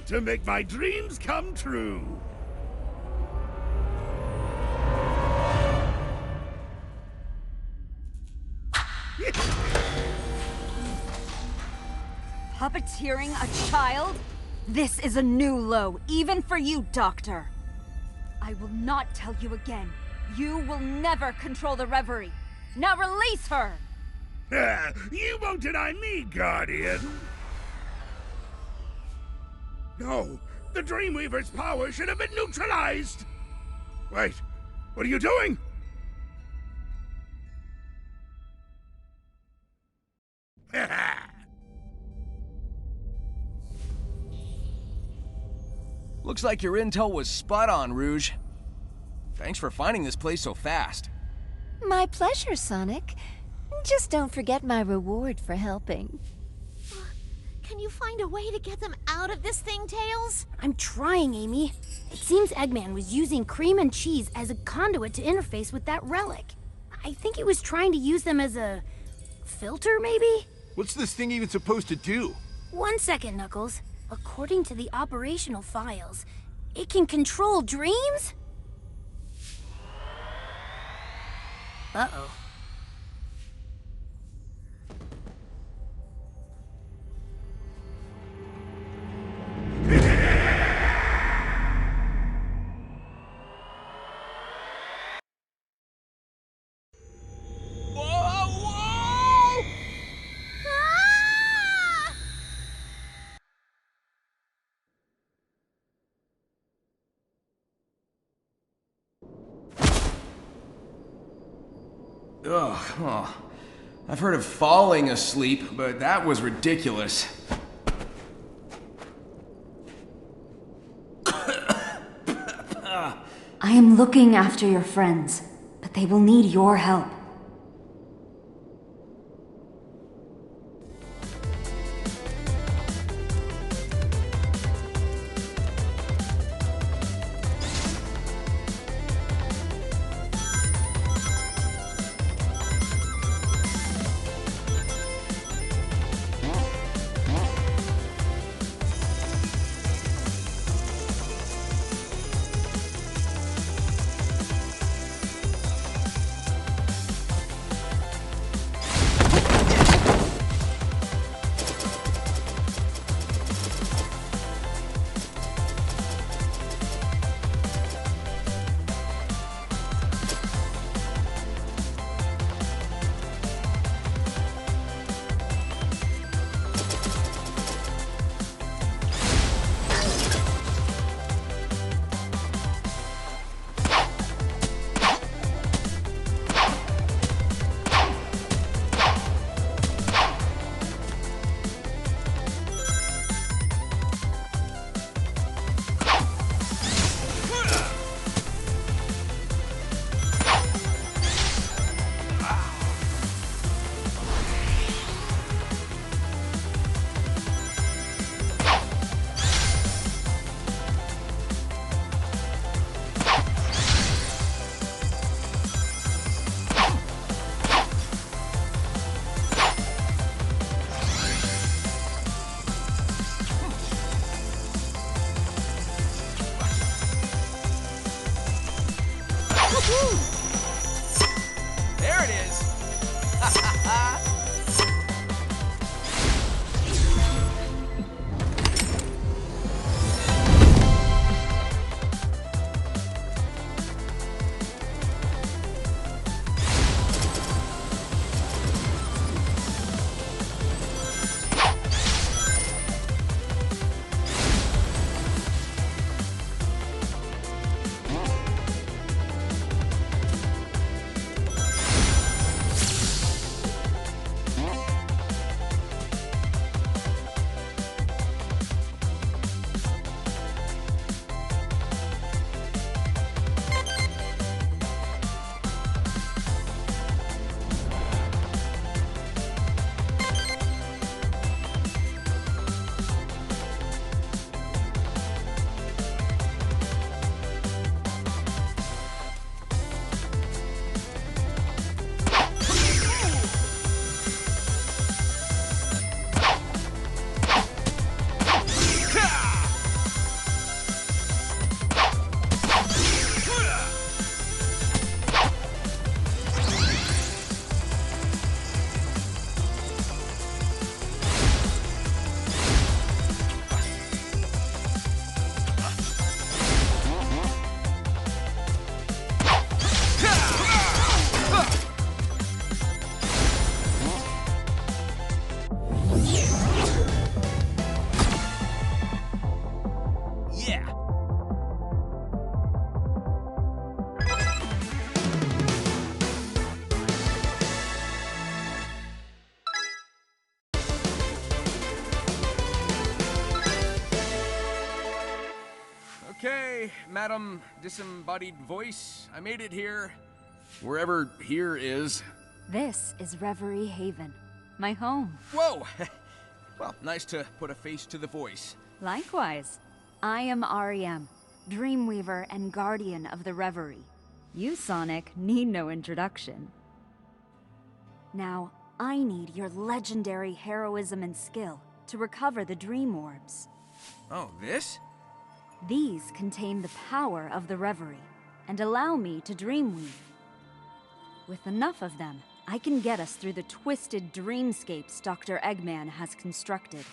to make my dreams come true. Puppeteering a child? This is a new low, even for you, Doctor. I will not tell you again. You will never control the Reverie. Now release her! You won't deny me, Guardian! No, the Dreamweaver's power should have been neutralized! Wait, what are you doing? Looks like your intel was spot on, Rouge. Thanks for finding this place so fast. My pleasure, Sonic. Just don't forget my reward for helping. Can you find a way to get them out of this thing, Tails? I'm trying, Amy. It seems Eggman was using cream and cheese as a conduit to interface with that relic. I think he was trying to use them as a filter, maybe? What's this thing even supposed to do? 1 second, Knuckles. According to the operational files, it can control dreams? Uh-oh. Ugh, oh. I've heard of falling asleep, but that was ridiculous. I am looking after your friends, but they will need your help. There it is! Madam Disembodied Voice. I made it here. Wherever here is. This is Reverie Haven, my home. Whoa! Well, nice to put a face to the voice. Likewise. I am REM, Dreamweaver and Guardian of the Reverie. You, Sonic, need no introduction. Now, I need your legendary heroism and skill to recover the Dream Orbs. Oh, this? These contain the power of the Reverie and allow me to dreamweave. With enough of them, I can get us through the twisted dreamscapes Dr. Eggman has constructed.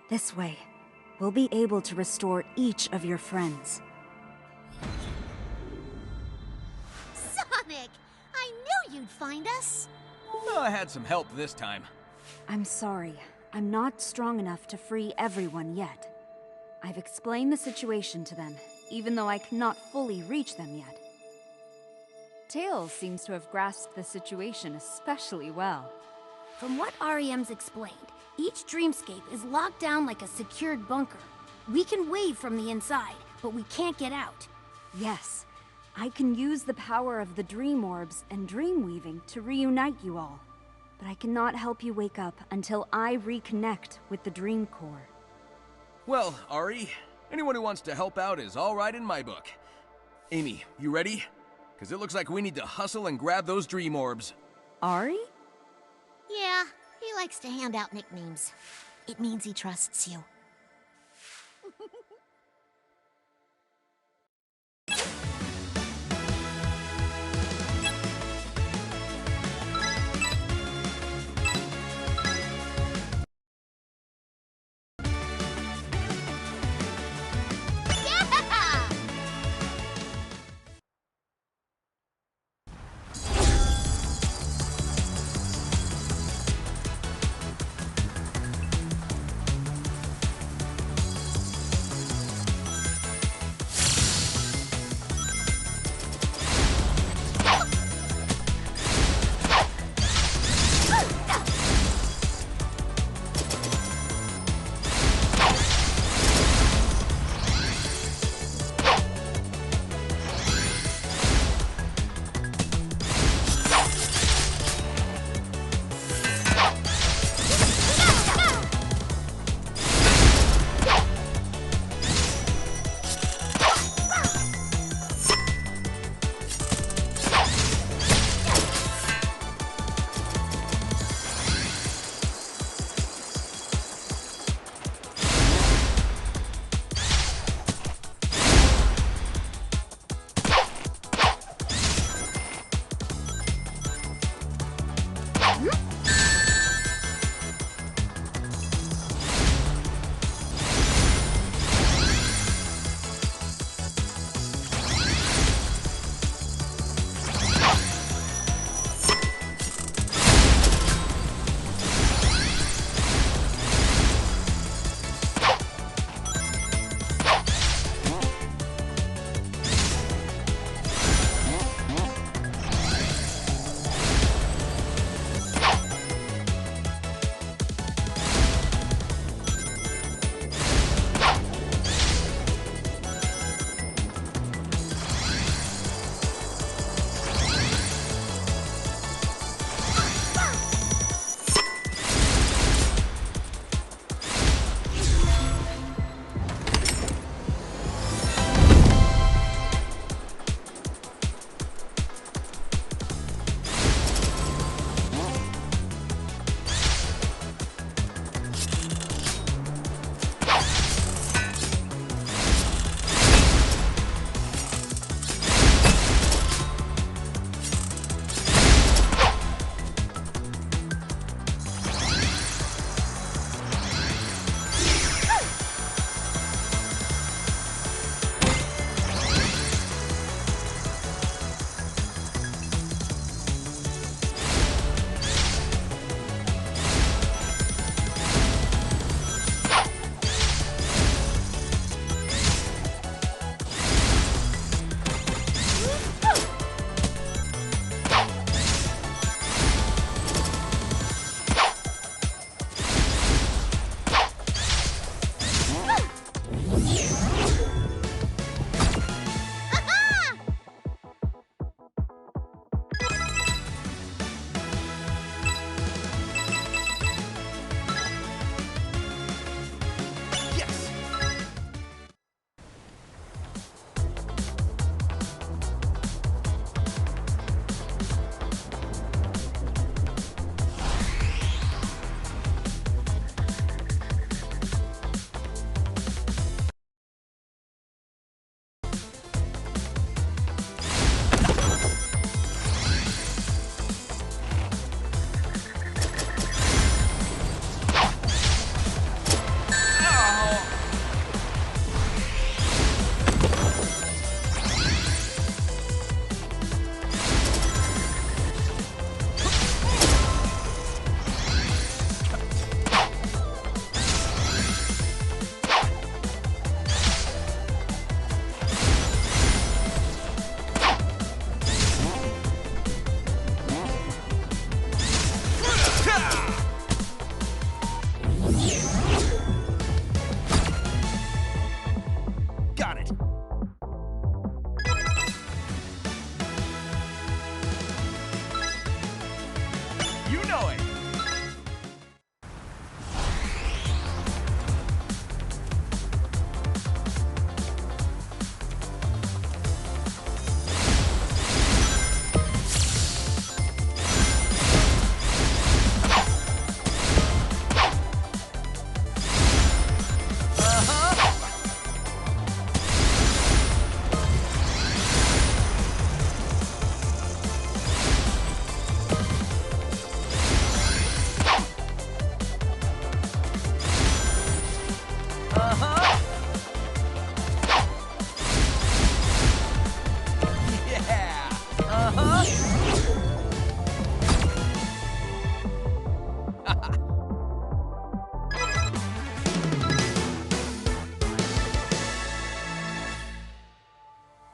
This way, we'll be able to restore each of your friends. Sonic! I knew you'd find us! Well, I had some help this time. I'm sorry. I'm not strong enough to free everyone yet. I've explained the situation to them, even though I cannot fully reach them yet. Tails seems to have grasped the situation especially well. From what REM's explained, each dreamscape is locked down like a secured bunker. We can wave from the inside, but we can't get out. Yes, I can use the power of the Dream Orbs and Dreamweaving to reunite you all. But I cannot help you wake up until I reconnect with the Dream Core. Well, Ari, anyone who wants to help out is all right in my book. Amy, you ready? Because it looks like we need to hustle and grab those Dream Orbs. Ari? Yeah, he likes to hand out nicknames. It means he trusts you.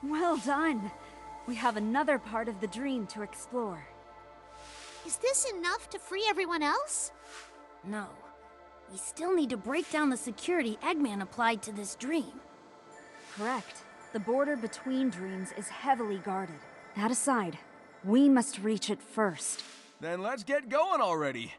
Well done. We have another part of the dream to explore. Is this enough to free everyone else? No. We still need to break down the security Eggman applied to this dream. Correct. The border between dreams is heavily guarded. That aside, we must reach it first. Then let's get going already.